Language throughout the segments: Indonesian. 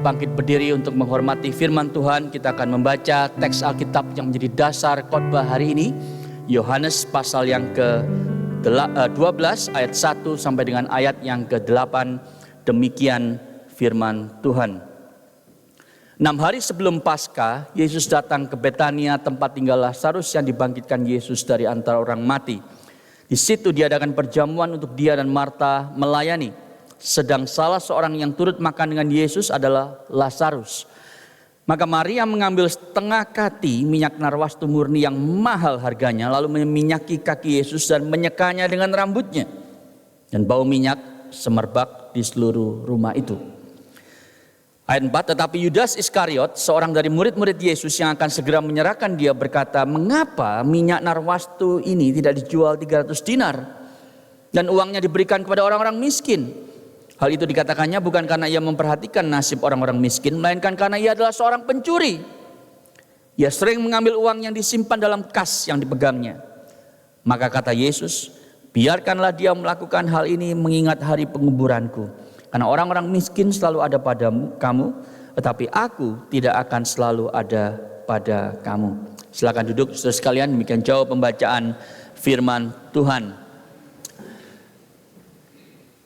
bangkit berdiri untuk menghormati firman Tuhan. Kita akan membaca teks Alkitab yang menjadi dasar khotbah hari ini, Yohanes pasal yang ke-12 ayat 1 sampai dengan ayat yang ke-8. Demikian firman Tuhan. 6 hari sebelum Paskah, Yesus datang ke Betania, tempat tinggal Lazarus yang dibangkitkan Yesus dari antara orang mati. Di situ diadakan perjamuan untuk dia dan Marta melayani. Sedang salah seorang yang turut makan dengan Yesus adalah Lazarus. Maka Maria mengambil setengah kati minyak narwastu murni yang mahal harganya, lalu meminyaki kaki Yesus dan menyekanya dengan rambutnya. Dan bau minyak semerbak di seluruh rumah itu. Ayat 4, tetapi Yudas Iskariot, seorang dari murid-murid Yesus yang akan segera menyerahkan dia, berkata, mengapa minyak narwastu ini tidak dijual 300 dinar dan uangnya diberikan kepada orang-orang miskin? Hal itu dikatakannya bukan karena ia memperhatikan nasib orang-orang miskin, melainkan karena ia adalah seorang pencuri. Ia sering mengambil uang yang disimpan dalam kas yang dipegangnya. Maka kata Yesus, biarkanlah dia melakukan hal ini mengingat hari penguburanku. Karena orang-orang miskin selalu ada pada kamu, tetapi aku tidak akan selalu ada pada kamu. Silakan duduk saudara sekalian, demikian jauh pembacaan firman Tuhan.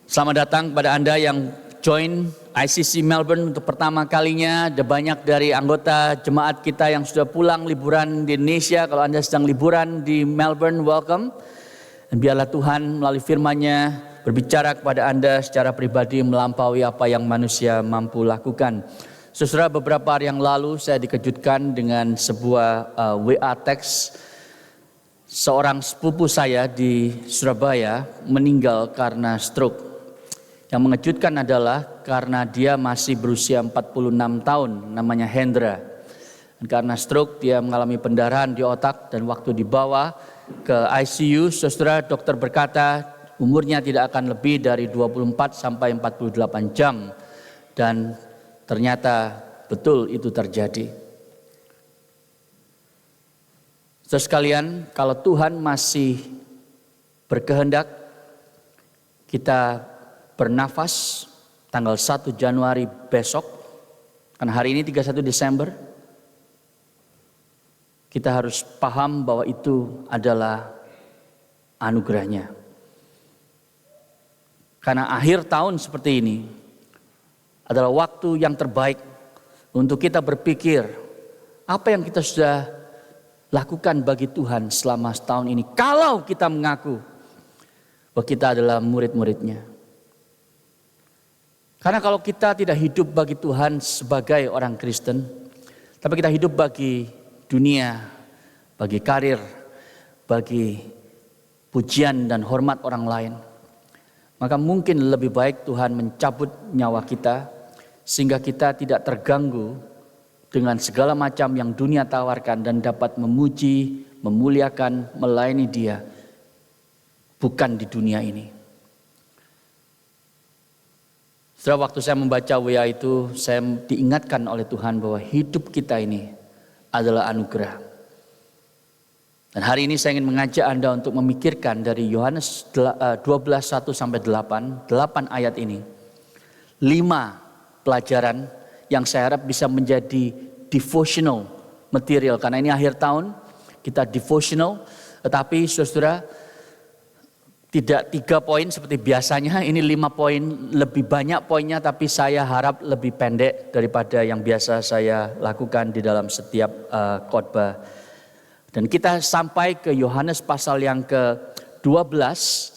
Selamat datang kepada Anda yang join ICC Melbourne untuk pertama kalinya. Ada banyak dari anggota jemaat kita yang sudah pulang liburan di Indonesia. Kalau Anda sedang liburan di Melbourne, welcome. Dan biarlah Tuhan melalui firman-Nya berbicara kepada Anda secara pribadi melampaui apa yang manusia mampu lakukan. Saudara, beberapa hari yang lalu saya dikejutkan dengan sebuah WA teks. Seorang sepupu saya di Surabaya meninggal karena stroke. Yang mengejutkan adalah karena dia masih berusia 46 tahun, namanya Hendra. Dan karena stroke dia mengalami pendarahan di otak, dan waktu dibawa ke ICU, saudara, dokter berkata umurnya tidak akan lebih dari 24 sampai 48 jam. Dan ternyata betul itu terjadi. Saudara sekalian, kalau Tuhan masih berkehendak, kita bernafas tanggal 1 Januari besok, karena hari ini 31 Desember, kita harus paham bahwa itu adalah anugerahnya. Karena akhir tahun seperti ini adalah waktu yang terbaik untuk kita berpikir apa yang kita sudah lakukan bagi Tuhan selama setahun ini. Kalau kita mengaku bahwa kita adalah murid-muridnya. Karena kalau kita tidak hidup bagi Tuhan sebagai orang Kristen, tapi kita hidup bagi dunia, bagi karir, bagi pujian dan hormat orang lain, maka mungkin lebih baik Tuhan mencabut nyawa kita sehingga kita tidak terganggu dengan segala macam yang dunia tawarkan dan dapat memuji, memuliakan, melayani Dia bukan di dunia ini. Setelah waktu saya membaca WA itu, saya diingatkan oleh Tuhan bahwa hidup kita ini adalah anugerah. Dan hari ini saya ingin mengajak Anda untuk memikirkan dari Yohanes 12:1 sampai 8 ayat ini. 5 pelajaran yang saya harap bisa menjadi devotional material. Karena ini akhir tahun, kita devotional. Tetapi saudara, tidak 3 poin seperti biasanya, ini 5 poin, lebih banyak poinnya, tapi saya harap lebih pendek daripada yang biasa saya lakukan di dalam setiap khotbah. Dan kita sampai ke Yohanes pasal yang ke-12,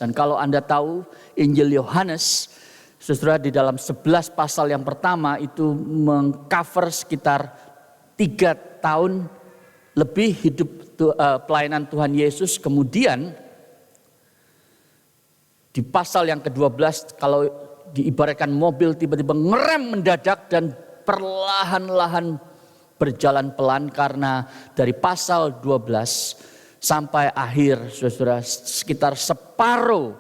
dan kalau Anda tahu Injil Yohanes, saudara, di dalam 11 pasal yang pertama itu mengcover sekitar 3 tahun lebih hidup pelayanan Tuhan Yesus. Kemudian di pasal yang ke-12, kalau diibaratkan mobil tiba-tiba ngerem mendadak dan perlahan-lahan berjalan pelan, karena dari pasal 12 sampai akhir, saudara, sekitar separuh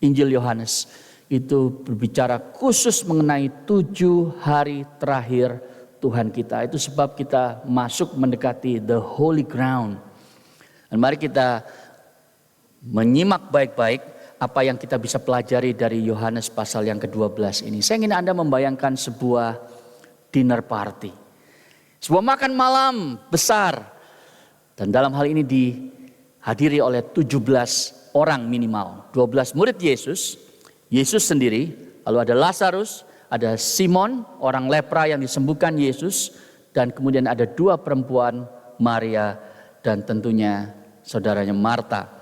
Injil Yohanes itu berbicara khusus mengenai 7 hari terakhir Tuhan kita. Itu sebab kita masuk mendekati the holy ground. Dan mari kita menyimak baik-baik apa yang kita bisa pelajari dari Yohanes pasal yang ke-12 ini. Saya ingin Anda membayangkan sebuah dinner party. Sebuah makan malam besar. Dan dalam hal ini dihadiri oleh 17 orang minimal. 12 murid Yesus, Yesus sendiri, lalu ada Lazarus, ada Simon, orang lepra yang disembuhkan Yesus, dan kemudian ada 2 perempuan, Maria dan tentunya saudaranya Marta.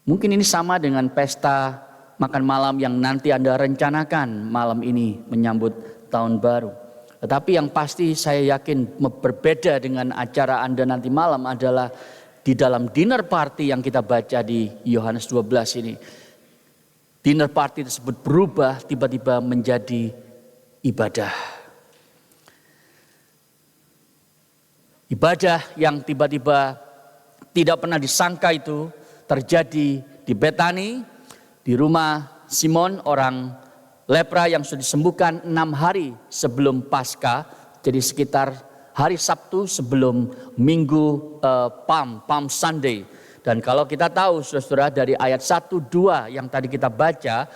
Mungkin ini sama dengan pesta makan malam yang nanti Anda rencanakan malam ini menyambut tahun baru. Tetapi yang pasti saya yakin berbeda dengan acara Anda nanti malam adalah di dalam dinner party yang kita baca di Yohanes 12 ini. Dinner party tersebut berubah tiba-tiba menjadi ibadah. Ibadah yang tiba-tiba tidak pernah disangka itu terjadi di Betani, di rumah Simon orang lepra yang sudah disembuhkan 6 hari sebelum Paskah. Jadi sekitar hari Sabtu sebelum minggu Palm Sunday. Dan kalau kita tahu saudara dari ayat 1-2 yang tadi kita baca,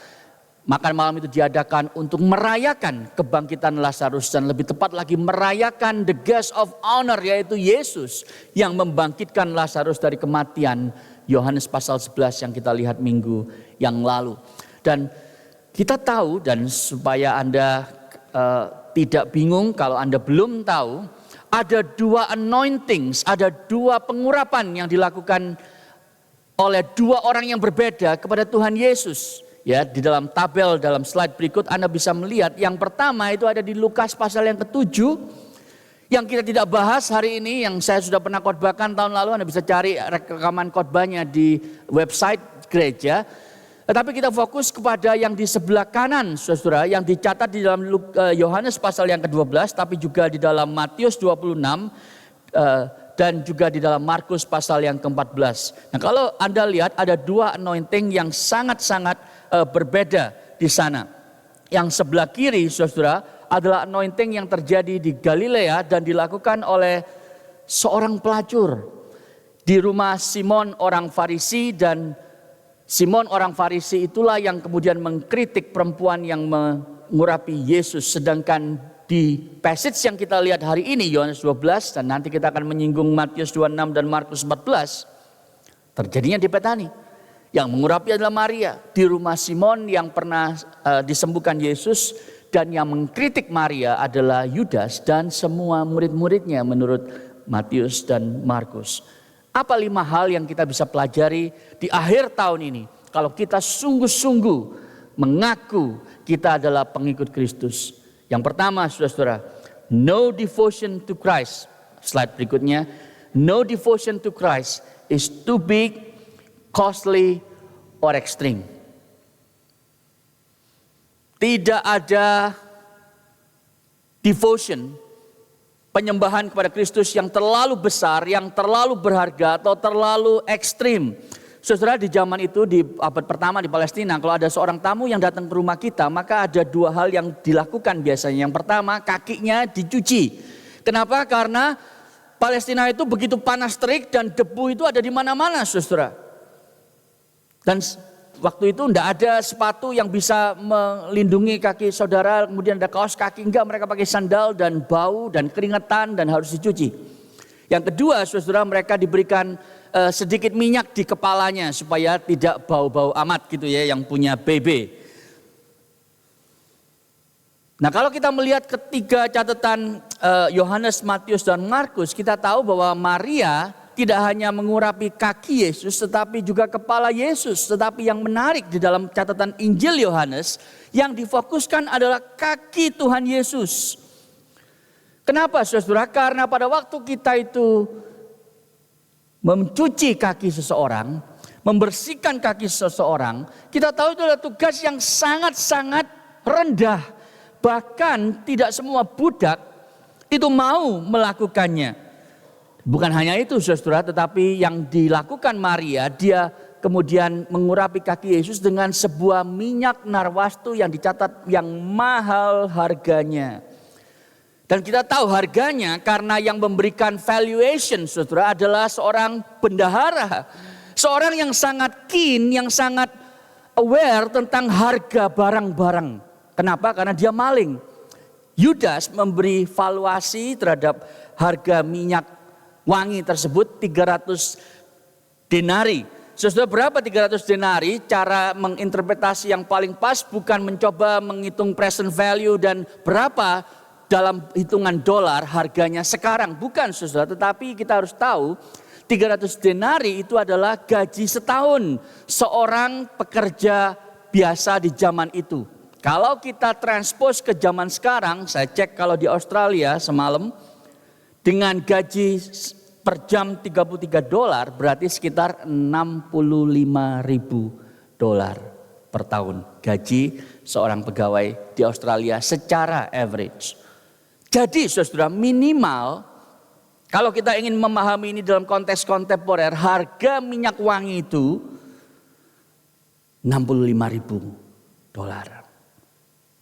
makan malam itu diadakan untuk merayakan kebangkitan Lazarus dan lebih tepat lagi merayakan the guest of honor yaitu Yesus yang membangkitkan Lazarus dari kematian. Yohanes pasal 11 yang kita lihat minggu yang lalu. Dan kita tahu dan supaya Anda tidak bingung kalau Anda belum tahu, ada 2 anointings, ada 2 pengurapan yang dilakukan oleh 2 orang yang berbeda kepada Tuhan Yesus. Ya, di dalam tabel dalam slide berikut Anda bisa melihat yang pertama itu ada di Lukas pasal yang ke-7 yang kita tidak bahas hari ini, yang saya sudah pernah khotbahkan tahun lalu. Anda bisa cari rekaman khotbahnya di website gereja. Tetapi kita fokus kepada yang di sebelah kanan saudara, yang dicatat di dalam Yohanes pasal yang ke-12, tapi juga di dalam Matius 26 dan juga di dalam Markus pasal yang ke-14. Nah, kalau Anda lihat ada 2 anointing yang sangat-sangat berbeda di sana. Yang sebelah kiri saudara adalah anointing yang terjadi di Galilea dan dilakukan oleh seorang pelacur di rumah Simon orang Farisi, dan Simon orang Farisi itulah yang kemudian mengkritik perempuan yang mengurapi Yesus. Sedangkan di passage yang kita lihat hari ini Yohanes 12 dan nanti kita akan menyinggung Matius 26 dan Markus 14, terjadinya di Betani. Yang mengurapi adalah Maria di rumah Simon yang pernah disembuhkan Yesus, dan yang mengkritik Maria adalah Yudas dan semua murid-muridnya menurut Matius dan Markus. Apa 5 hal yang kita bisa pelajari di akhir tahun ini kalau kita sungguh-sungguh mengaku kita adalah pengikut Kristus? Yang pertama saudara-saudara, no devotion to Christ. Slide berikutnya, no devotion to Christ is too big, costly, or extreme. Tidak ada devotion, penyembahan kepada Kristus yang terlalu besar, yang terlalu berharga atau terlalu ekstrim. Saudara, di zaman itu di abad pertama di Palestina, kalau ada seorang tamu yang datang ke rumah kita, maka ada 2 hal yang dilakukan biasanya. Yang pertama, kakinya dicuci. Kenapa? Karena Palestina itu begitu panas terik dan debu itu ada di mana-mana saudara. Dan waktu itu tidak ada sepatu yang bisa melindungi kaki saudara, kemudian ada kaos kaki, enggak, mereka pakai sandal dan bau dan keringetan dan harus dicuci. Yang kedua saudara, mereka diberikan sedikit minyak di kepalanya supaya tidak bau-bau amat gitu ya, yang punya BB. Nah, kalau kita melihat ketiga catatan Yohanes, Matius dan Markus, kita tahu bahwa Maria tidak hanya mengurapi kaki Yesus tetapi juga kepala Yesus. Tetapi yang menarik di dalam catatan Injil Yohanes, yang difokuskan adalah kaki Tuhan Yesus. Kenapa saudara? Karena pada waktu kita itu mencuci kaki seseorang, membersihkan kaki seseorang, kita tahu itu adalah tugas yang sangat-sangat rendah. Bahkan tidak semua budak itu mau melakukannya. Bukan hanya itu saudara, tetapi yang dilakukan Maria, dia kemudian mengurapi kaki Yesus dengan sebuah minyak narwastu yang dicatat yang mahal harganya. Dan kita tahu harganya karena yang memberikan valuation saudara adalah seorang bendahara. Seorang yang sangat keen, yang sangat aware tentang harga barang-barang. Kenapa? Karena dia maling. Yudas memberi valuasi terhadap harga minyak wangi tersebut 300 denari. Saudara, berapa 300 denari? Cara menginterpretasi yang paling pas bukan mencoba menghitung present value dan berapa dalam hitungan dolar harganya sekarang. Bukan saudara, tetapi kita harus tahu 300 denari itu adalah gaji setahun seorang pekerja biasa di zaman itu. Kalau kita transpose ke zaman sekarang, saya cek kalau di Australia semalam, dengan gaji per jam $33 berarti sekitar $65.000 per tahun. Gaji seorang pegawai di Australia secara average. Jadi saudara, minimal kalau kita ingin memahami ini dalam konteks kontemporer, harga minyak wangi itu $65.000.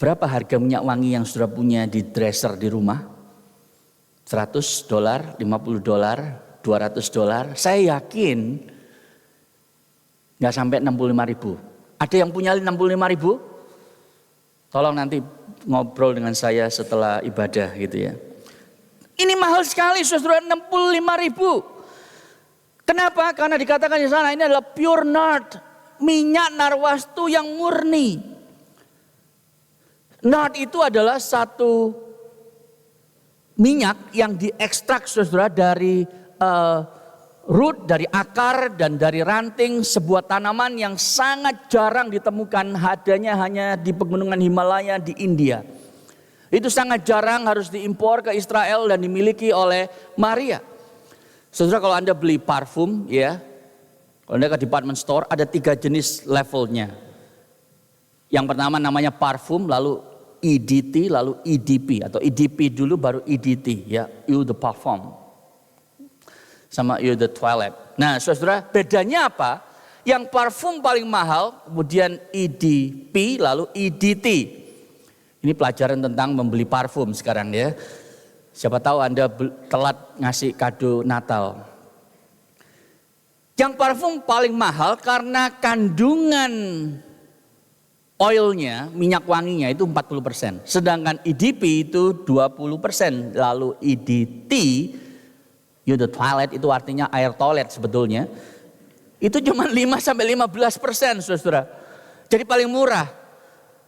Berapa harga minyak wangi yang sudah punya di dresser di rumah? $100, $50, $200. Saya yakin nggak sampai 65.000. Ada yang punya 65.000? Tolong nanti ngobrol dengan saya setelah ibadah gitu ya. Ini mahal sekali saudara, 65.000. Kenapa? Karena dikatakan di sana ini adalah pure nard, minyak narwastu yang murni. Nard itu adalah satu minyak yang diekstrak saudara dari root, dari akar dan dari ranting sebuah tanaman yang sangat jarang ditemukan, adanya hanya di pegunungan Himalaya di India. Itu sangat jarang, harus diimpor ke Israel dan dimiliki oleh Maria. Saudara, kalau Anda beli parfum ya, kalau Anda ke department store ada 3 jenis levelnya. Yang pertama namanya parfum, lalu EDT, lalu EDP atau EDP dulu baru EDT ya, eau de parfum sama eau de toilette. Nah, saudara, bedanya apa? Yang parfum paling mahal, kemudian EDP, lalu EDT. Ini pelajaran tentang membeli parfum sekarang ya. Siapa tahu Anda telat ngasih kado Natal. Yang parfum paling mahal karena kandungan oilnya, minyak wanginya itu 40%. Sedangkan EDP itu 20%. Lalu EDT, eau de toilette itu artinya air toilet sebetulnya. Itu cuma 5-15% saudara. Jadi paling murah.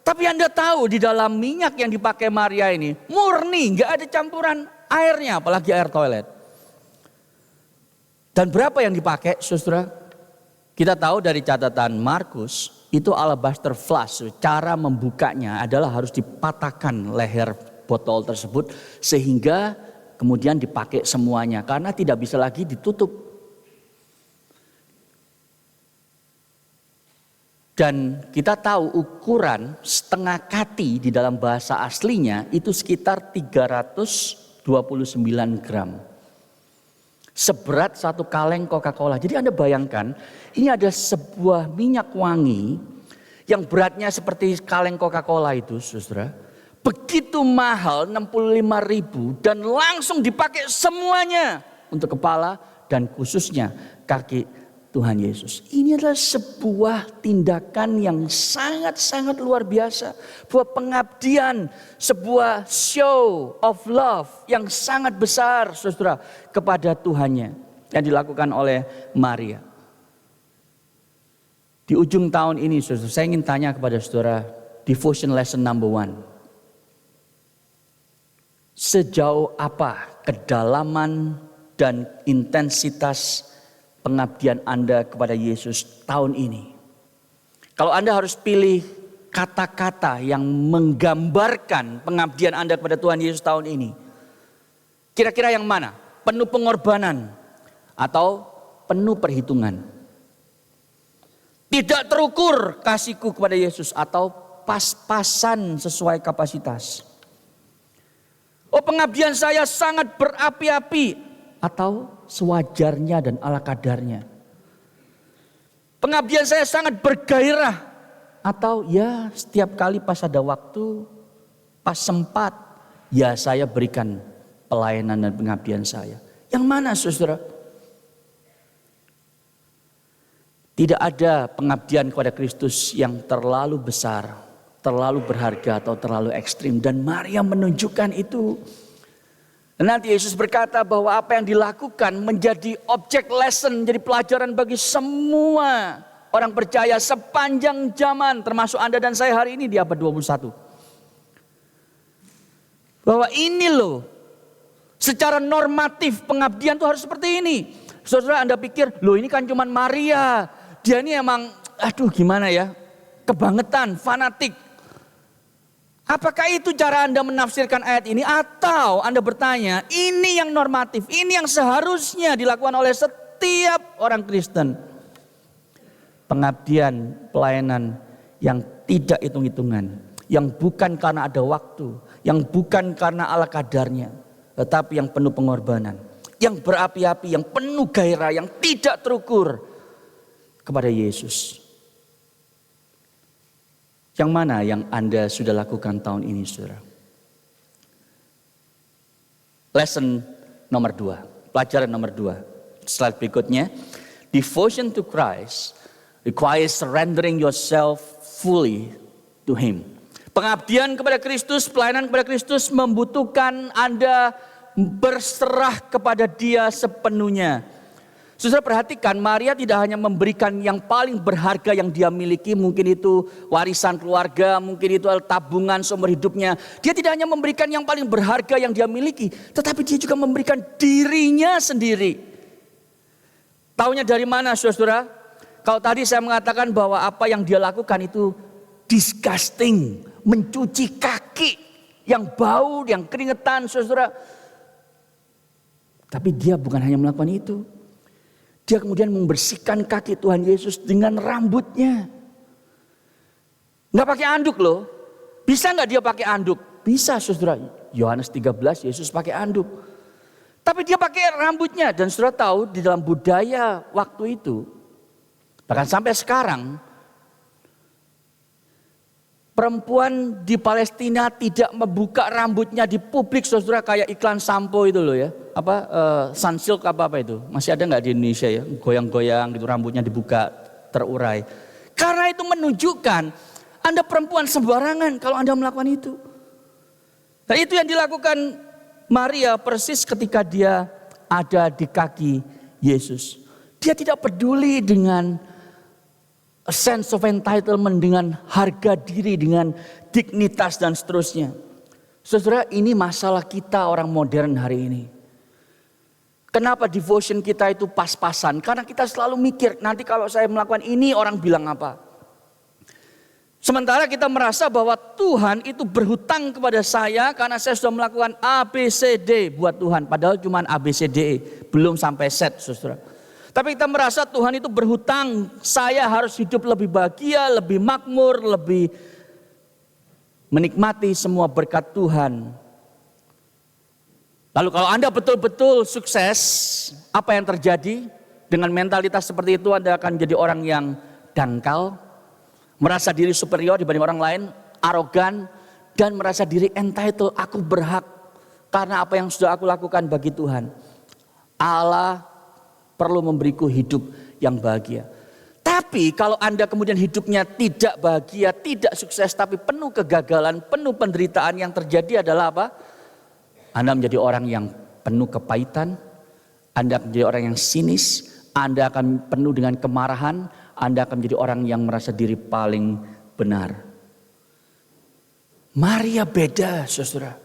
Tapi Anda tahu di dalam minyak yang dipakai Maria ini murni, nggak ada campuran airnya, apalagi air toilet. Dan berapa yang dipakai saudara? Kita tahu dari catatan Markus, itu alabaster flask, cara membukanya adalah harus dipatahkan leher botol tersebut sehingga kemudian dipakai semuanya karena tidak bisa lagi ditutup. Dan kita tahu ukuran setengah kati di dalam bahasa aslinya itu sekitar 329 gram. Seberat 1 kaleng Coca-Cola. Jadi Anda bayangkan, ini ada sebuah minyak wangi yang beratnya seperti kaleng Coca-Cola itu, saudara. Begitu mahal, 65.000 dan langsung dipakai semuanya untuk kepala dan khususnya kaki Tuhan Yesus. Ini adalah sebuah tindakan yang sangat-sangat luar biasa. Sebuah pengabdian, sebuah show of love yang sangat besar saudara kepada Tuhannya. Yang dilakukan oleh Maria. Di ujung tahun ini saudara, saya ingin tanya kepada saudara, devotion lesson number 1. Sejauh apa kedalaman dan intensitas pengabdian Anda kepada Yesus tahun ini? Kalau Anda harus pilih kata-kata yang menggambarkan pengabdian Anda kepada Tuhan Yesus tahun ini, kira-kira yang mana? Penuh pengorbanan atau penuh perhitungan? Tidak terukur kasihku kepada Yesus atau pas-pasan sesuai kapasitas? Oh, pengabdian saya sangat berapi-api atau sewajarnya dan ala kadarnya? Pengabdian saya sangat bergairah atau ya setiap kali pas ada waktu, pas sempat, ya saya berikan pelayanan dan pengabdian saya. Yang mana saudara? Tidak ada pengabdian kepada Kristus yang terlalu besar, terlalu berharga atau terlalu ekstrim. Dan Maria menunjukkan itu. Dan nanti Yesus berkata bahwa apa yang dilakukan menjadi objek lesson, menjadi pelajaran bagi semua orang percaya sepanjang zaman, termasuk Anda dan saya hari ini di abad 21. Bahwa ini loh, secara normatif pengabdian itu harus seperti ini. Saudara, Anda pikir, loh ini kan cuman Maria. Dia ini emang, aduh gimana ya, kebangetan, fanatik. Apakah itu cara Anda menafsirkan ayat ini? Atau Anda bertanya, ini yang normatif, ini yang seharusnya dilakukan oleh setiap orang Kristen. Pengabdian, pelayanan yang tidak hitung-hitungan. Yang bukan karena ada waktu, yang bukan karena ala kadarnya. Tetapi yang penuh pengorbanan. Yang berapi-api, yang penuh gairah, yang tidak terukur kepada Yesus. Yang mana yang Anda sudah lakukan tahun ini, saudara? Lesson nomor 2, pelajaran nomor 2. Slide berikutnya. Devotion to Christ requires surrendering yourself fully to Him. Pengabdian kepada Kristus, pelayanan kepada Kristus membutuhkan Anda berserah kepada Dia sepenuhnya. Saudara perhatikan, Maria tidak hanya memberikan yang paling berharga yang dia miliki, mungkin itu warisan keluarga, mungkin itu tabungan seumur hidupnya. Dia tidak hanya memberikan yang paling berharga yang dia miliki, tetapi dia juga memberikan dirinya sendiri. Taunya dari mana, saudara? Kalau tadi saya mengatakan bahwa apa yang dia lakukan itu disgusting, mencuci kaki yang bau, yang keringetan, saudara. Tapi dia bukan hanya melakukan itu. Dia kemudian membersihkan kaki Tuhan Yesus dengan rambutnya. Nggak pakai anduk loh. Bisa nggak dia pakai anduk? Bisa, saudara. Yohanes 13 Yesus pakai anduk. Tapi dia pakai rambutnya. Dan saudara tahu di dalam budaya waktu itu, bahkan sampai sekarang, perempuan di Palestina tidak membuka rambutnya di publik, saudara, kayak iklan sampo itu loh ya. Sunsilk apa itu? Masih ada nggak di Indonesia ya? Goyang-goyang gitu rambutnya dibuka, terurai. Karena itu menunjukkan Anda perempuan sembarangan kalau Anda melakukan itu. Dan itu yang dilakukan Maria persis ketika dia ada di kaki Yesus. Dia tidak peduli dengan a sense of entitlement, dengan harga diri, dengan dignitas dan seterusnya. Saudara, ini masalah kita orang modern hari ini. Kenapa devotion kita itu pas-pasan? Karena kita selalu mikir, nanti kalau saya melakukan ini orang bilang apa. Sementara kita merasa bahwa Tuhan itu berhutang kepada saya karena saya sudah melakukan ABCD buat Tuhan. Padahal cuma ABCDE, belum sampai Z, saudara. Tapi kita merasa Tuhan itu berhutang, saya harus hidup lebih bahagia, lebih makmur, lebih menikmati semua berkat Tuhan. Lalu kalau Anda betul-betul sukses, apa yang terjadi? Dengan mentalitas seperti itu Anda akan menjadi orang yang dangkal, merasa diri superior dibanding orang lain, arogan, dan merasa diri entitled, aku berhak karena apa yang sudah aku lakukan bagi Tuhan. Allah perlu memberiku hidup yang bahagia. Tapi kalau Anda kemudian hidupnya tidak bahagia, tidak sukses, tapi penuh kegagalan, penuh penderitaan, yang terjadi adalah apa? Anda menjadi orang yang penuh kepahitan, Anda akan menjadi orang yang sinis, Anda akan penuh dengan kemarahan, Anda akan menjadi orang yang merasa diri paling benar. Maria beda, saudara.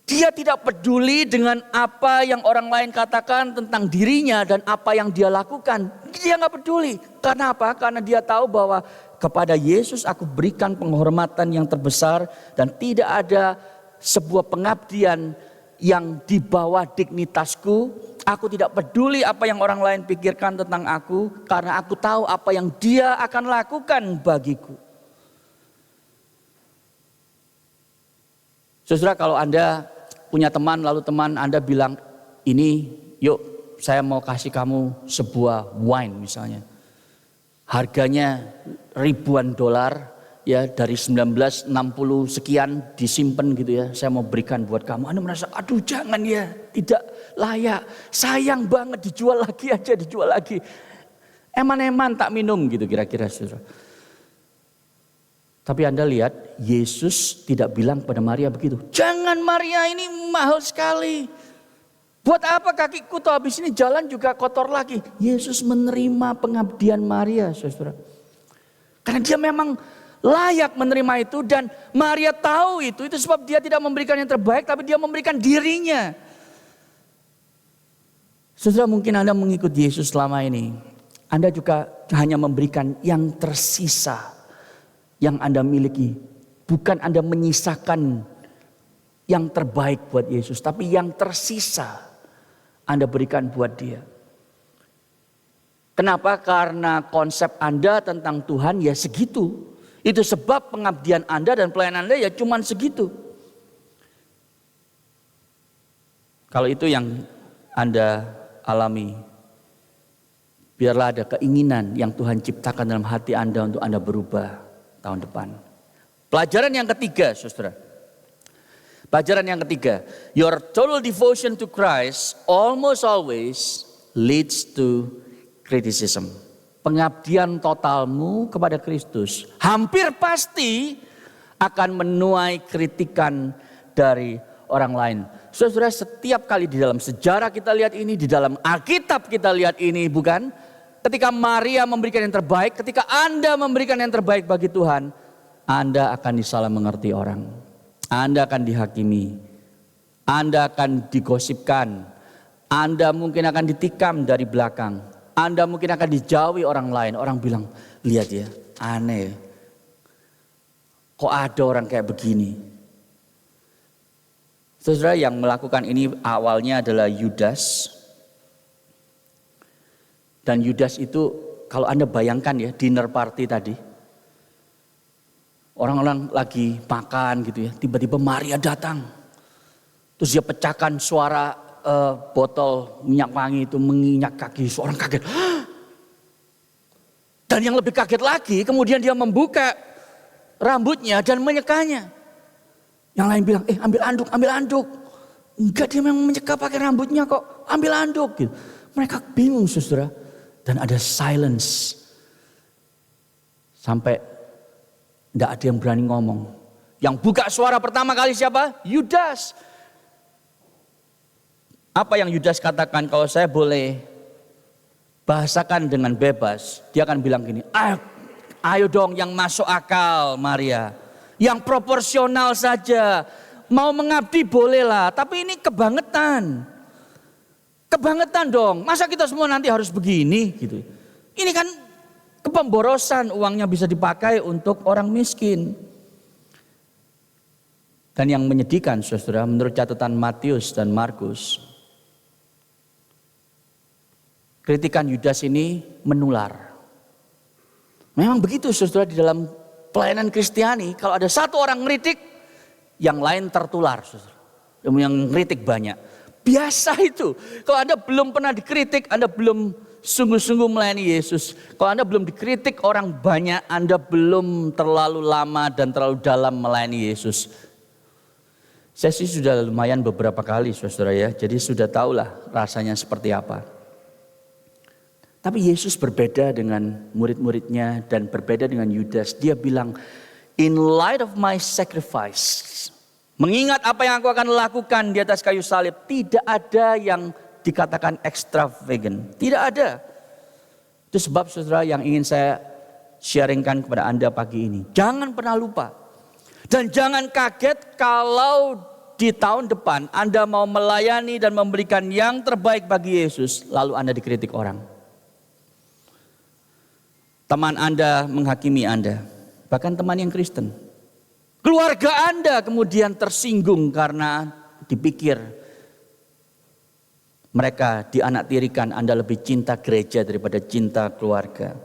Dia tidak peduli dengan apa yang orang lain katakan tentang dirinya dan apa yang dia lakukan. Dia nggak peduli. Karena apa? Karena dia tahu bahwa kepada Yesus aku berikan penghormatan yang terbesar dan tidak ada sebuah pengabdian yang di bawah dignitasku. Aku tidak peduli apa yang orang lain pikirkan tentang aku, karena aku tahu apa yang dia akan lakukan bagiku. Saudara, kalau Anda punya teman, lalu teman Anda bilang, ini yuk saya mau kasih kamu sebuah wine misalnya. Harganya ribuan dolar. Ya, dari 1960 sekian disimpan gitu ya, saya mau berikan buat kamu. Anda merasa, aduh jangan ya, tidak layak, sayang banget, dijual lagi aja, dijual lagi. Eman-eman tak minum gitu kira-kira saudara. Tapi Anda lihat Yesus tidak bilang pada Maria begitu. Jangan Maria, ini mahal sekali. Buat apa kakiku tuh habis ini jalan juga kotor lagi. Yesus menerima pengabdian Maria saudara. Karena dia memang layak menerima itu dan Maria tahu itu. Itu sebab dia tidak memberikan yang terbaik tapi dia memberikan dirinya. Saudara, mungkin Anda mengikuti Yesus selama ini. Anda juga hanya memberikan yang tersisa yang Anda miliki. Bukan Anda menyisakan yang terbaik buat Yesus. Tapi yang tersisa Anda berikan buat dia. Kenapa? Karena konsep Anda tentang Tuhan ya segitu. Itu sebab pengabdian Anda dan pelayanan Anda ya cuman segitu. Kalau itu yang Anda alami, biarlah ada keinginan yang Tuhan ciptakan dalam hati Anda untuk Anda berubah tahun depan. Pelajaran yang ketiga, saudara. Pelajaran yang ketiga, your total devotion to Christ almost always leads to criticism. Pengabdian totalmu kepada Kristus hampir pasti akan menuai kritikan dari orang lain. Saudara, setiap kali di dalam sejarah kita lihat ini, di dalam Alkitab kita lihat ini, bukan? Ketika Maria memberikan yang terbaik, ketika Anda memberikan yang terbaik bagi Tuhan, Anda akan disalah mengerti orang. Anda akan dihakimi. Anda akan digosipkan. Anda mungkin akan ditikam dari belakang. Anda mungkin akan dijauhi orang lain. Orang bilang, lihat ya, aneh. Kok ada orang kayak begini? Saudara, yang melakukan ini awalnya adalah Yudas. Dan Yudas itu kalau Anda bayangkan ya, dinner party tadi. Orang-orang lagi makan gitu ya, tiba-tiba Maria datang. Terus dia pecahkan suara botol minyak wangi itu menginjak kaki, seorang kaget. Dan yang lebih kaget lagi, kemudian dia membuka rambutnya dan menyekanya. Yang lain bilang, ambil anduk, ambil anduk. Enggak, dia memang menyeka pakai rambutnya kok, ambil anduk. Gitu. Mereka bingung saudara. Dan ada silence. Sampai enggak ada yang berani ngomong. Yang buka suara pertama kali siapa? Yudas. Apa yang Yudas katakan? Kalau saya boleh bahasakan dengan bebas, dia akan bilang gini, ayo dong yang masuk akal Maria, yang proporsional saja, mau mengabdi bolehlah, tapi ini kebangetan, kebangetan dong, masa kita semua nanti harus begini gitu. Ini kan kepemborosan, uangnya bisa dipakai untuk orang miskin. Dan yang menyedihkan saudara, menurut catatan Matius dan Markus, kritikan Yudas ini menular. Memang begitu saudara, di dalam pelayanan Kristiani, kalau ada satu orang ngeritik, yang lain tertular saudara. Yang ngeritik banyak. Biasa itu. Kalau Anda belum pernah dikritik, Anda belum sungguh-sungguh melayani Yesus. Kalau Anda belum dikritik orang banyak, Anda belum terlalu lama dan terlalu dalam melayani Yesus. Saya sih sudah lumayan beberapa kali saudara ya. Jadi sudah tahulah rasanya seperti apa. Tapi Yesus berbeda dengan murid-muridnya dan berbeda dengan Yudas. Dia bilang, in light of my sacrifice, mengingat apa yang aku akan lakukan di atas kayu salib, tidak ada yang dikatakan extravagant. Tidak ada. Itu sebab saudara yang ingin saya sharingkan kepada Anda pagi ini. Jangan pernah lupa. Dan jangan kaget kalau di tahun depan Anda mau melayani dan memberikan yang terbaik bagi Yesus, lalu Anda dikritik orang. Teman Anda menghakimi Anda, bahkan teman yang Kristen. Keluarga Anda kemudian tersinggung karena dipikir mereka dianaktirikan, Anda lebih cinta gereja daripada cinta keluarga.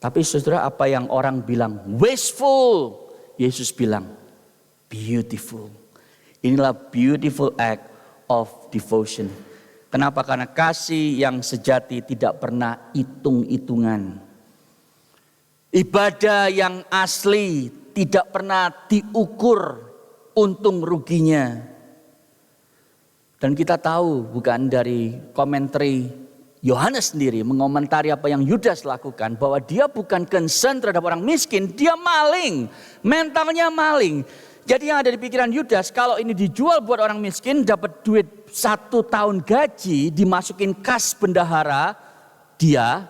Tapi saudara, apa yang orang bilang wasteful, Yesus bilang beautiful. Inilah beautiful act of devotion. Kenapa? Karena kasih yang sejati tidak pernah hitung-hitungan. Ibadah yang asli tidak pernah diukur untung ruginya. Dan kita tahu bukan dari komentari Yohanes sendiri mengomentari apa yang Yudas lakukan, bahwa dia bukan concern terhadap orang miskin, dia maling, mentalnya maling. Jadi yang ada di pikiran Yudas, kalau ini dijual buat orang miskin, dapat duit 1 tahun gaji, dimasukin kas bendahara dia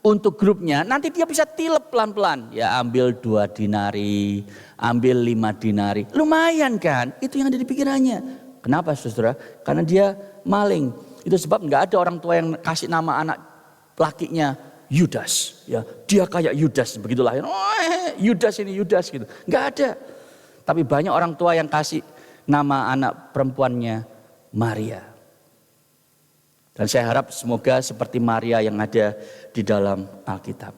untuk grupnya, nanti dia bisa tilep pelan-pelan. Ya ambil 2 dinari, ambil 5 dinari, lumayan kan, itu yang ada di pikirannya. Kenapa saudara? Karena dia maling. Itu sebab nggak ada orang tua yang kasih nama anak lakinya Yudas. Ya, dia kayak Yudas begitu lahir. Oh, Yudas ini Yudas gitu. Nggak ada. Tapi banyak orang tua yang kasih nama anak perempuannya Maria. Dan saya harap semoga seperti Maria yang ada di dalam Alkitab.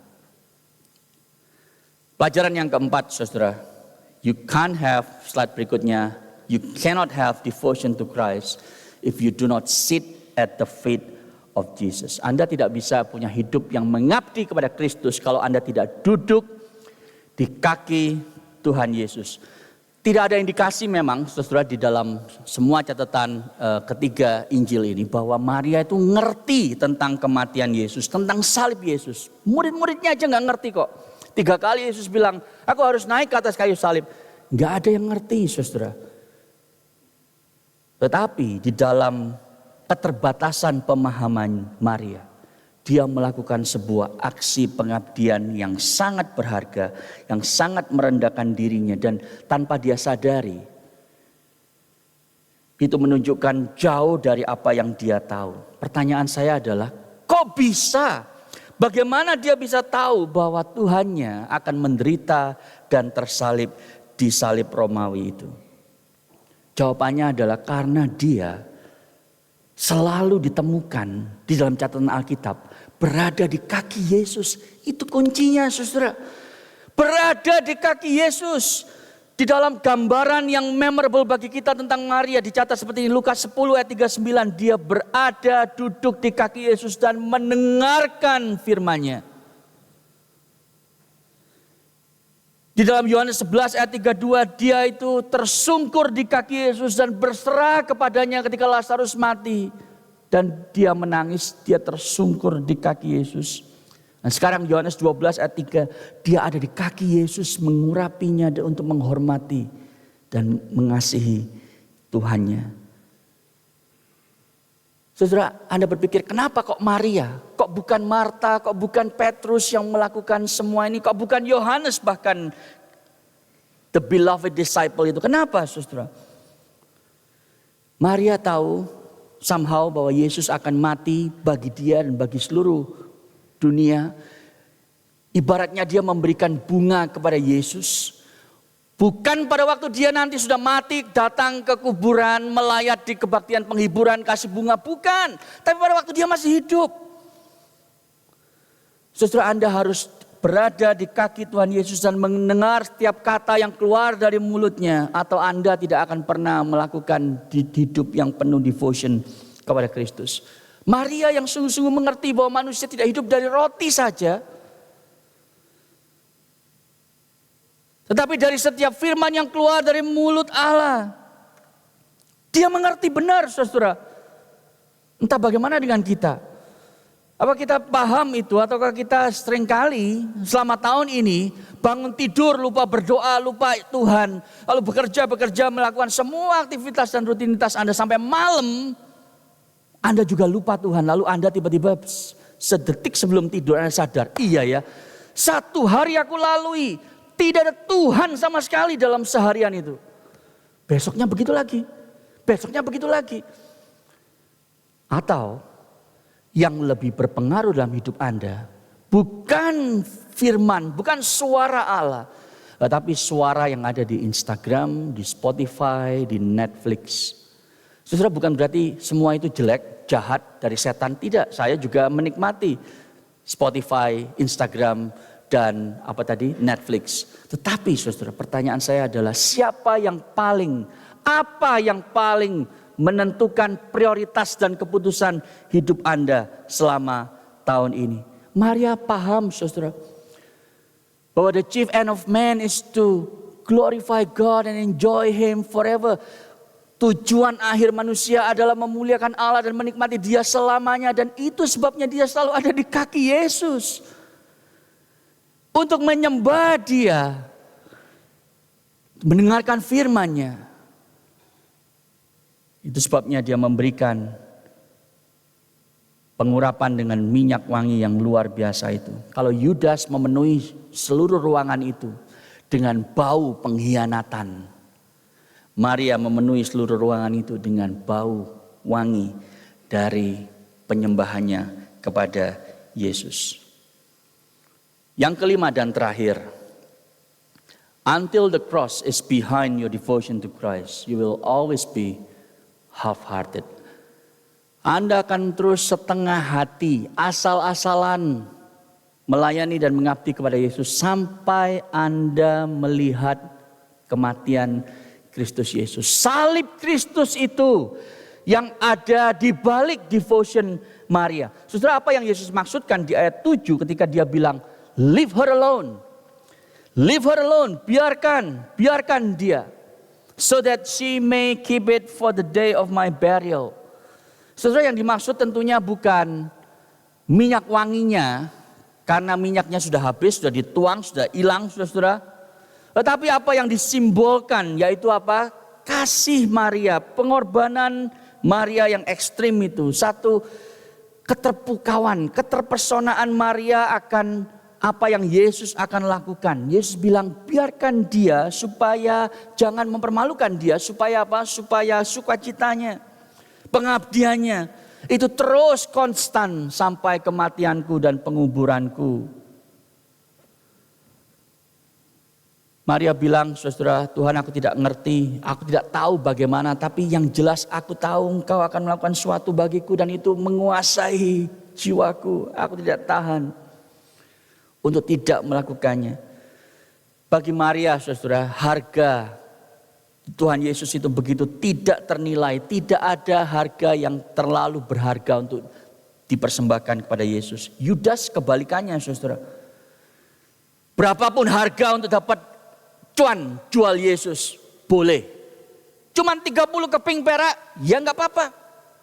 Pelajaran yang keempat, saudara. You can't have, slide berikutnya. You cannot have devotion to Christ if you do not sit at the feet of Jesus. Anda tidak bisa punya hidup yang mengabdi kepada Kristus kalau Anda tidak duduk di kaki Tuhan Yesus. Tidak ada indikasi memang, saudara, di dalam semua catatan ketiga Injil ini bahwa Maria itu ngerti tentang kematian Yesus, tentang salib Yesus. Murid-muridnya aja nggak ngerti kok. 3 kali Yesus bilang, aku harus naik ke atas kayu salib. Nggak ada yang ngerti, saudara. Tetapi di dalam keterbatasan pemahaman Maria, dia melakukan sebuah aksi pengabdian yang sangat berharga, yang sangat merendahkan dirinya, dan tanpa dia sadari, itu menunjukkan jauh dari apa yang dia tahu. Pertanyaan saya adalah, kok bisa? Bagaimana dia bisa tahu bahwa Tuhannya akan menderita dan tersalib di salib Romawi itu? Jawabannya adalah karena dia selalu ditemukan di dalam catatan Alkitab berada di kaki Yesus. Itu kuncinya, saudara. Berada di kaki Yesus. Di dalam gambaran yang memorable bagi kita tentang Maria dicatat seperti ini, Lukas 10 ayat 39, dia berada duduk di kaki Yesus dan mendengarkan firman-Nya. Di dalam Yohanes 11 ayat 32, dia itu tersungkur di kaki Yesus dan berserah kepadanya ketika Lazarus mati. Dan dia menangis, dia tersungkur di kaki Yesus. Dan sekarang Yohanes 12 ayat 3, dia ada di kaki Yesus mengurapinya untuk menghormati dan mengasihi Tuhannya. Saudara, Anda berpikir kenapa kok Maria? Kok bukan Marta, kok bukan Petrus yang melakukan semua ini? Kok bukan Yohanes bahkan the beloved disciple itu? Kenapa, saudara? Maria tahu somehow bahwa Yesus akan mati bagi dia dan bagi seluruh dunia. Ibaratnya dia memberikan bunga kepada Yesus. Bukan pada waktu dia nanti sudah mati datang ke kuburan, melayat di kebaktian penghiburan, kasih bunga. Bukan. Tapi pada waktu dia masih hidup. Saudara, Anda harus berada di kaki Tuhan Yesus dan mendengar setiap kata yang keluar dari mulutnya. Atau Anda tidak akan pernah melakukan hidup yang penuh devotion kepada Kristus. Maria yang sungguh-sungguh mengerti bahwa manusia tidak hidup dari roti saja. Tetapi dari setiap firman yang keluar dari mulut Allah. Dia mengerti benar, saudara. Entah bagaimana dengan kita. Apa kita paham itu ataukah kita seringkali selama tahun ini bangun tidur lupa berdoa, lupa Tuhan. Lalu bekerja melakukan semua aktivitas dan rutinitas Anda sampai malam. Anda juga lupa Tuhan. Lalu Anda tiba-tiba sedetik sebelum tidur Anda sadar. Iya ya, 1 hari aku lalui. Tidak ada Tuhan sama sekali dalam seharian itu. Besoknya begitu lagi. Besoknya begitu lagi. Atau yang lebih berpengaruh dalam hidup Anda. Bukan firman, bukan suara Allah. Tetapi suara yang ada di Instagram, di Spotify, di Netflix. Saudara, bukan berarti semua itu jelek, jahat dari setan. Tidak, saya juga menikmati Spotify, Instagram, dan Netflix. Tetapi saudara, pertanyaan saya adalah apa yang paling menentukan prioritas dan keputusan hidup Anda selama tahun ini? Maria paham, saudara, bahwa the chief end of man is to glorify God and enjoy Him forever. Tujuan akhir manusia adalah memuliakan Allah dan menikmati Dia selamanya. Dan itu sebabnya dia selalu ada di kaki Yesus. Untuk menyembah Dia. Mendengarkan firman-Nya. Itu sebabnya Dia memberikan pengurapan dengan minyak wangi yang luar biasa itu. Kalau Yudas memenuhi seluruh ruangan itu dengan bau pengkhianatan, Maria memenuhi seluruh ruangan itu dengan bau wangi dari penyembahannya kepada Yesus. Yang kelima dan terakhir, until the cross is behind your devotion to Christ, you will always be half-hearted. Anda akan terus setengah hati, asal-asalan melayani dan mengabdi kepada Yesus sampai Anda melihat kematian Kristus Yesus. Salib Kristus itu yang ada di balik devotion Maria. Saudara, apa yang Yesus maksudkan di ayat 7 ketika Dia bilang, leave her alone. Leave her alone, biarkan dia. So that she may keep it for the day of my burial. Saudara, yang dimaksud tentunya bukan minyak wanginya, karena minyaknya sudah habis, sudah dituang, sudah hilang, saudara. Tetapi apa yang disimbolkan, yaitu apa? Kasih Maria, pengorbanan Maria yang ekstrim itu. Satu keterpukauan, keterpesonaan Maria akan apa yang Yesus akan lakukan. Yesus bilang, biarkan dia supaya jangan mempermalukan dia. Supaya apa? Supaya sukacitanya, pengabdiannya itu terus konstan sampai kematianku dan penguburanku. Maria bilang, saudara, Tuhan, aku tidak ngerti, aku tidak tahu bagaimana, tapi yang jelas aku tahu Engkau akan melakukan sesuatu bagiku dan itu menguasai jiwaku. Aku tidak tahan untuk tidak melakukannya. Bagi Maria, saudara, harga Tuhan Yesus itu begitu tidak ternilai. Tidak ada harga yang terlalu berharga untuk dipersembahkan kepada Yesus. Yudas kebalikannya, saudara. Berapapun harga untuk dapat cuan jual Yesus, boleh. Cuman 30 keping perak, ya nggak apa-apa.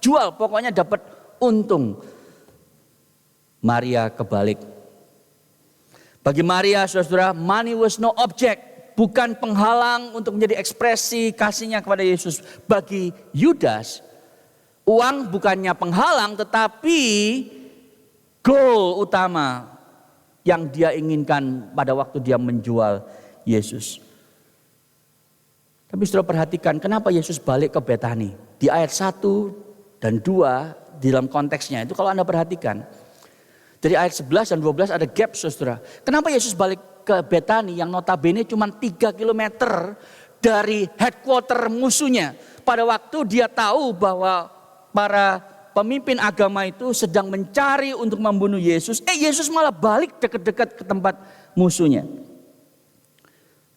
Jual, pokoknya dapat untung. Maria kebalik. Bagi Maria, saudara, money was no object. Bukan penghalang untuk menjadi ekspresi kasihnya kepada Yesus. Bagi Yudas, uang bukannya penghalang, tetapi goal utama yang dia inginkan pada waktu dia menjual Yesus. Tapi saudara perhatikan, kenapa Yesus balik ke Betani? Di ayat 1 dan 2 di dalam konteksnya itu kalau Anda perhatikan. Dari ayat 11 dan 12 ada gap, saudara. Kenapa Yesus balik ke Betani yang notabene cuma 3 kilometer dari headquarter musuhnya. Pada waktu dia tahu bahwa para pemimpin agama itu sedang mencari untuk membunuh Yesus. Yesus malah balik dekat-dekat ke tempat musuhnya.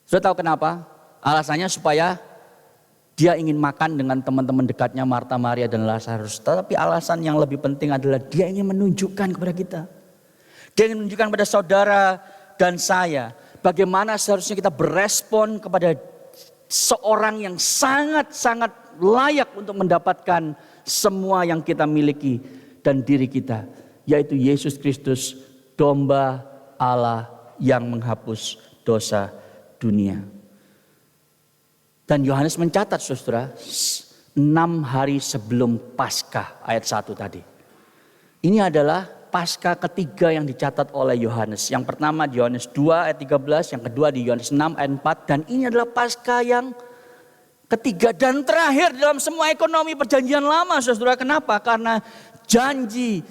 Sudah tahu kenapa? Alasannya supaya dia ingin makan dengan teman-teman dekatnya Marta, Maria dan Lazarus. Tetapi alasan yang lebih penting adalah dia ingin menunjukkan kepada kita. Dia ingin menunjukkan kepada saudara dan saya bagaimana seharusnya kita berespon kepada seorang yang sangat-sangat layak untuk mendapatkan semua yang kita miliki dan diri kita. Yaitu Yesus Kristus, domba Allah yang menghapus dosa dunia. Dan Yohanes mencatat, saudara, 6 hari sebelum Paskah, ayat 1 tadi. Ini adalah Paskah ketiga yang dicatat oleh Yohanes. Yang pertama di Yohanes 2 ayat 13, yang kedua di Yohanes 6 ayat 4. Dan ini adalah Paskah yang ketiga dan terakhir dalam semua ekonomi perjanjian lama, saudara. Kenapa? Karena janji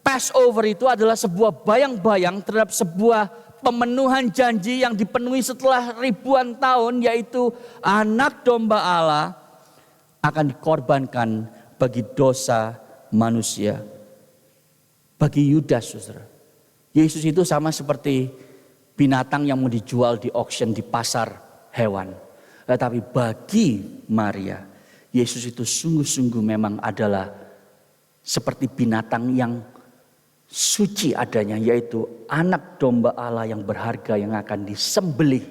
Passover itu adalah sebuah bayang-bayang terhadap sebuah pemenuhan janji yang dipenuhi setelah ribuan tahun, yaitu anak domba Allah akan dikorbankan bagi dosa manusia. Bagi Yudas, saudara, Yesus itu sama seperti binatang yang mau dijual di auction di pasar hewan. Tetapi bagi Maria, Yesus itu sungguh-sungguh memang adalah seperti binatang yang suci adanya, yaitu anak domba Allah yang berharga yang akan disembelih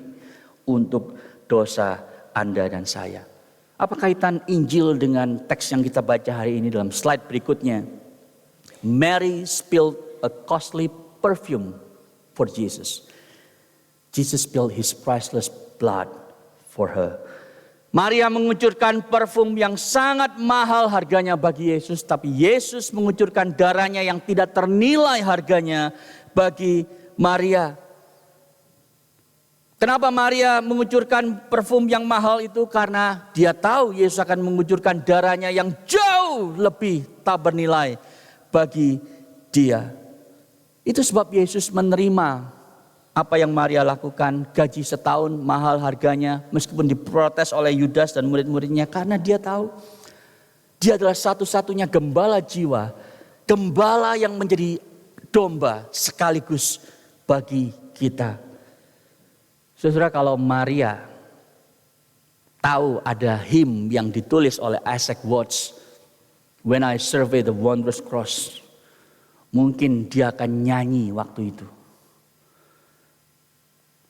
untuk dosa Anda dan saya. Apa kaitan Injil dengan teks yang kita baca hari ini dalam slide berikutnya? Mary spilled a costly perfume for Jesus. Jesus spilled his priceless blood for her. Maria mengucurkan parfum yang sangat mahal harganya bagi Yesus, tapi Yesus mengucurkan darahnya yang tidak ternilai harganya bagi Maria. Kenapa Maria mengucurkan parfum yang mahal itu? Karena dia tahu Yesus akan mengucurkan darahnya yang jauh lebih tak bernilai bagi dia. Itu sebab Yesus menerima apa yang Maria lakukan, gaji setahun mahal harganya, meskipun diprotes oleh Yudas dan murid-muridnya, karena dia tahu dia adalah satu-satunya gembala jiwa, gembala yang menjadi domba sekaligus bagi kita. Saudara, kalau Maria tahu ada hymn yang ditulis oleh Isaac Watts, When I Survey the Wondrous Cross, mungkin dia akan nyanyi waktu itu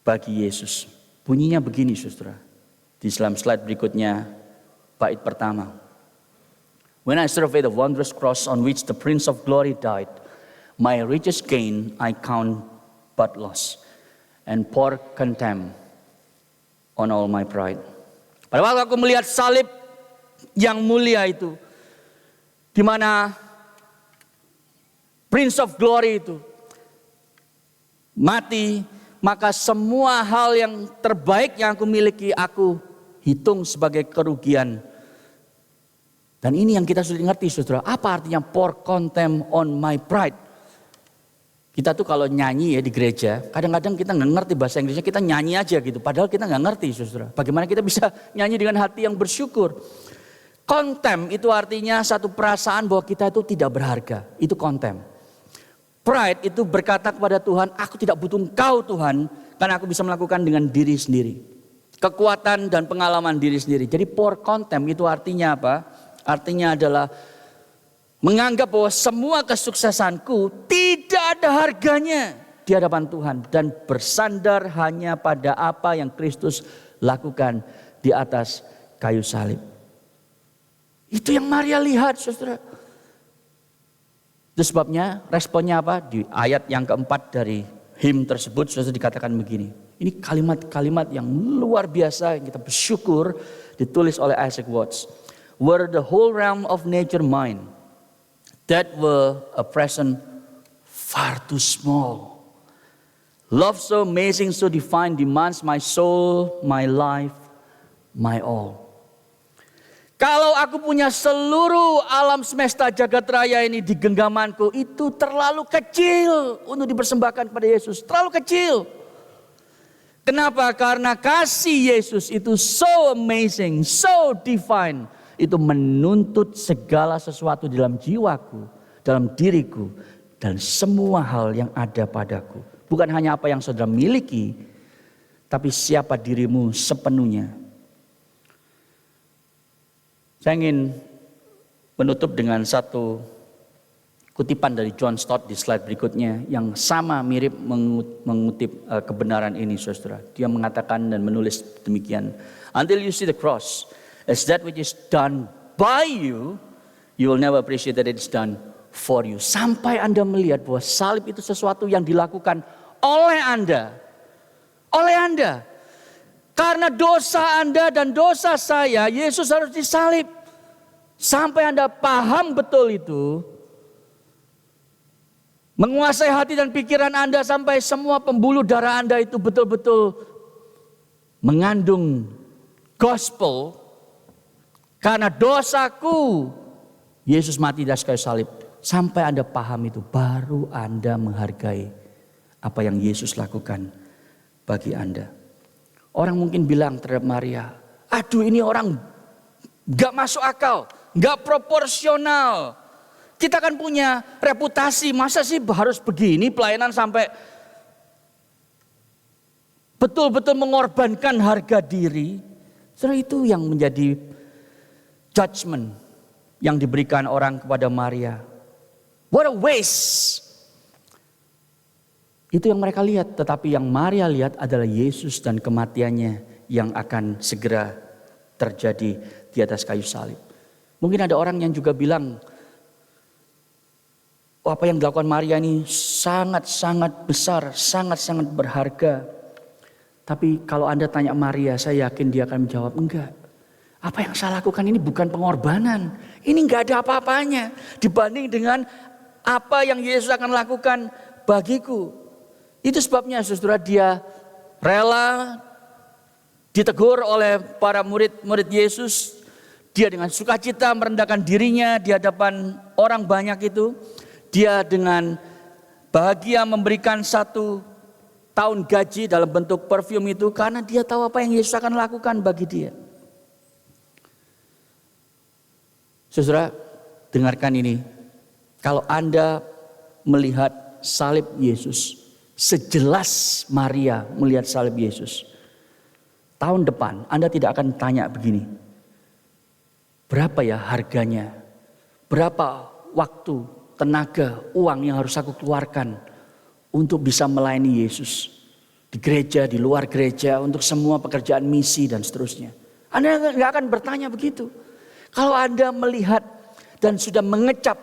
bagi Yesus. Bunyinya begini, saudara. Di dalam slide berikutnya, bait pertama. When I survey the wondrous cross on which the Prince of Glory died, my richest gain I count but loss, and pour contempt on all my pride. Pada waktu aku melihat salib yang mulia itu, di mana Prince of Glory itu mati, maka semua hal yang terbaik yang aku miliki aku hitung sebagai kerugian. Dan ini yang kita sudah ngerti, saudara. Apa artinya pour contempt on my pride? Kita tuh kalau nyanyi ya di gereja, kadang-kadang kita nggak ngerti bahasa Inggrisnya, kita nyanyi aja gitu. Padahal kita nggak ngerti, saudara. Bagaimana kita bisa nyanyi dengan hati yang bersyukur? Contempt itu artinya satu perasaan bahwa kita itu tidak berharga. Itu contempt. Pride itu berkata kepada Tuhan, aku tidak butuh Engkau Tuhan, karena aku bisa melakukan dengan diri sendiri. Kekuatan dan pengalaman diri sendiri. Jadi pour contempt itu artinya apa? Artinya adalah menganggap bahwa semua kesuksesanku tidak ada harganya di hadapan Tuhan. Dan bersandar hanya pada apa yang Kristus lakukan di atas kayu salib. Itu yang Maria lihat, saudara. Itu sebabnya responnya apa? Di ayat yang keempat dari hymn tersebut sudah dikatakan begini. Ini kalimat-kalimat yang luar biasa yang kita bersyukur ditulis oleh Isaac Watts. Were the whole realm of nature mine, that were a present far too small. Love so amazing, so divine, demands my soul, my life, my all. Kalau aku punya seluruh alam semesta jagat raya ini di genggamanku, itu terlalu kecil untuk dipersembahkan kepada Yesus. Terlalu kecil. Kenapa? Karena kasih Yesus itu so amazing, so divine. Itu menuntut segala sesuatu dalam jiwaku, dalam diriku, dan semua hal yang ada padaku. Bukan hanya apa yang saudara miliki, tapi siapa dirimu sepenuhnya. Saya ingin menutup dengan satu kutipan dari John Stott di slide berikutnya yang sama mirip mengutip kebenaran ini, saudara. Dia mengatakan dan menulis demikian. Until you see the cross as that which is done by you, you will never appreciate that it's done for you. Sampai Anda melihat bahwa salib itu sesuatu yang dilakukan oleh Anda. Oleh Anda. Karena dosa Anda dan dosa saya, Yesus harus disalib. Sampai Anda paham betul itu, menguasai hati dan pikiran Anda sampai semua pembuluh darah Anda itu betul-betul mengandung gospel. Karena dosaku, Yesus mati di atas kayu salib. Sampai Anda paham itu, baru Anda menghargai apa yang Yesus lakukan bagi Anda. Orang mungkin bilang terhadap Maria, aduh ini orang gak masuk akal, gak proporsional. Kita kan punya reputasi, masa sih harus begini pelayanan sampai betul-betul mengorbankan harga diri. Setelah itu yang menjadi judgment yang diberikan orang kepada Maria. What a waste. Itu yang mereka lihat, tetapi yang Maria lihat adalah Yesus dan kematiannya yang akan segera terjadi di atas kayu salib. Mungkin ada orang yang juga bilang, apa yang dilakukan Maria ini sangat-sangat besar, sangat-sangat berharga. Tapi kalau Anda tanya Maria, saya yakin dia akan menjawab, enggak. Apa yang saya lakukan ini bukan pengorbanan. Ini enggak ada apa-apanya dibanding dengan apa yang Yesus akan lakukan bagiku. Itu sebabnya saudara, dia rela ditegur oleh para murid-murid Yesus. Dia dengan sukacita merendahkan dirinya di hadapan orang banyak itu. Dia dengan bahagia memberikan 1 tahun gaji dalam bentuk parfum itu karena dia tahu apa yang Yesus akan lakukan bagi dia. Saudara, dengarkan ini. Kalau Anda melihat salib Yesus, sejelas Maria melihat salib Yesus, tahun depan Anda tidak akan tanya begini, berapa ya harganya? Berapa waktu, tenaga, uang yang harus aku keluarkan untuk bisa melayani Yesus di gereja, di luar gereja, untuk semua pekerjaan misi dan seterusnya. Anda nggak akan bertanya begitu. Kalau Anda melihat dan sudah mengecap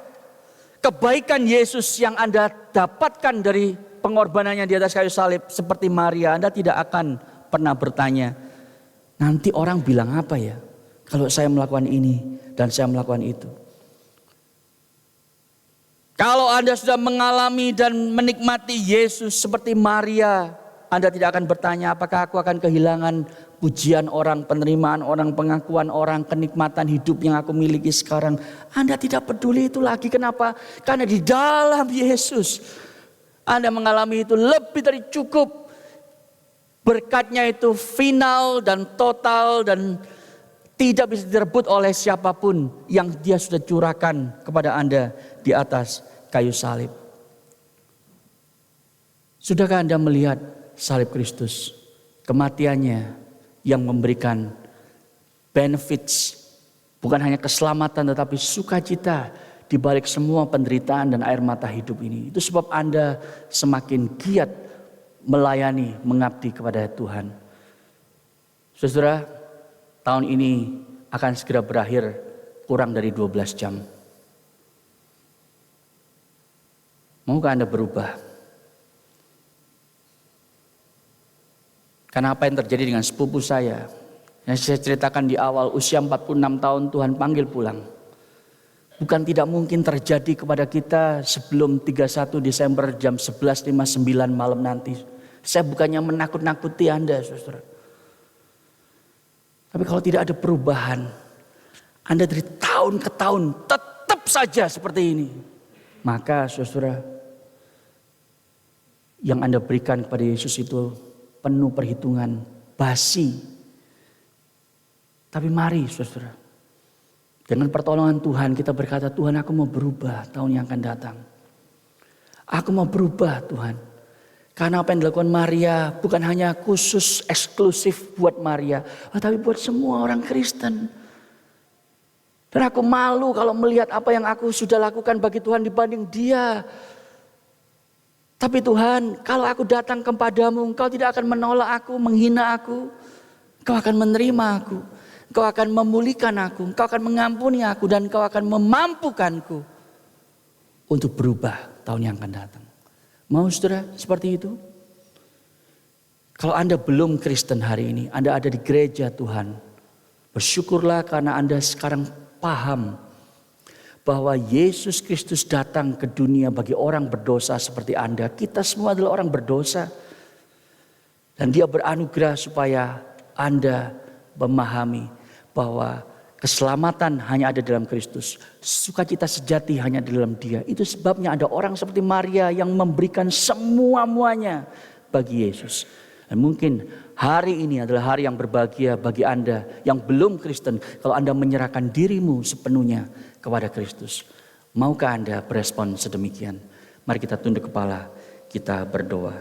kebaikan Yesus yang Anda dapatkan dari pengorbanannya di atas kayu salib seperti Maria, Anda tidak akan pernah bertanya, nanti orang bilang apa ya kalau saya melakukan ini dan saya melakukan itu. Kalau Anda sudah mengalami dan menikmati Yesus seperti Maria, Anda tidak akan bertanya apakah aku akan kehilangan pujian orang, penerimaan orang, pengakuan orang, kenikmatan hidup yang aku miliki sekarang. Anda tidak peduli itu lagi. Kenapa? Karena di dalam Yesus Anda mengalami itu lebih dari cukup. Berkatnya itu final dan total dan tidak bisa direbut oleh siapapun yang dia sudah curahkan kepada Anda di atas kayu salib. Sudahkah Anda melihat salib Kristus? Kematiannya yang memberikan benefits, bukan hanya keselamatan tetapi sukacita di balik semua penderitaan dan air mata hidup ini. Itu sebab Anda semakin giat melayani, mengabdi kepada Tuhan. Saudara, tahun ini akan segera berakhir kurang dari 12 jam. Maukah Anda berubah? Karena apa yang terjadi dengan sepupu saya, yang saya ceritakan di awal, usia 46 tahun Tuhan panggil pulang. Bukan tidak mungkin terjadi kepada kita sebelum 31 Desember jam 11.59 malam nanti. Saya bukannya menakut-nakuti Anda, saudara. Tapi kalau tidak ada perubahan, Anda dari tahun ke tahun tetap saja seperti ini. Maka saudara, yang Anda berikan kepada Yesus itu penuh perhitungan, basi. Tapi mari saudara, dengan pertolongan Tuhan kita berkata, Tuhan aku mau berubah tahun yang akan datang. Aku mau berubah Tuhan. Karena apa yang dilakukan Maria bukan hanya khusus eksklusif buat Maria, tapi buat semua orang Kristen. Dan aku malu kalau melihat apa yang aku sudah lakukan bagi Tuhan dibanding dia. Tapi Tuhan, kalau aku datang kepadamu, Engkau tidak akan menolak aku, menghina aku. Engkau akan menerima aku. Engkau akan memulihkan aku. Engkau akan mengampuni aku. Dan Engkau akan memampukanku untuk berubah tahun yang akan datang. Mau saudara seperti itu? Kalau Anda belum Kristen hari ini, Anda ada di gereja Tuhan. Bersyukurlah karena Anda sekarang paham bahwa Yesus Kristus datang ke dunia bagi orang berdosa seperti Anda. Kita semua adalah orang berdosa. Dan dia beranugerah supaya Anda memahami bahwa keselamatan hanya ada dalam Kristus. Sukacita sejati hanya di dalam Dia. Itu sebabnya ada orang seperti Maria yang memberikan semua-muanya bagi Yesus. Dan mungkin hari ini adalah hari yang berbahagia bagi Anda yang belum Kristen. Kalau Anda menyerahkan dirimu sepenuhnya kepada Kristus. Maukah Anda berespon sedemikian? Mari kita tunduk kepala, kita berdoa.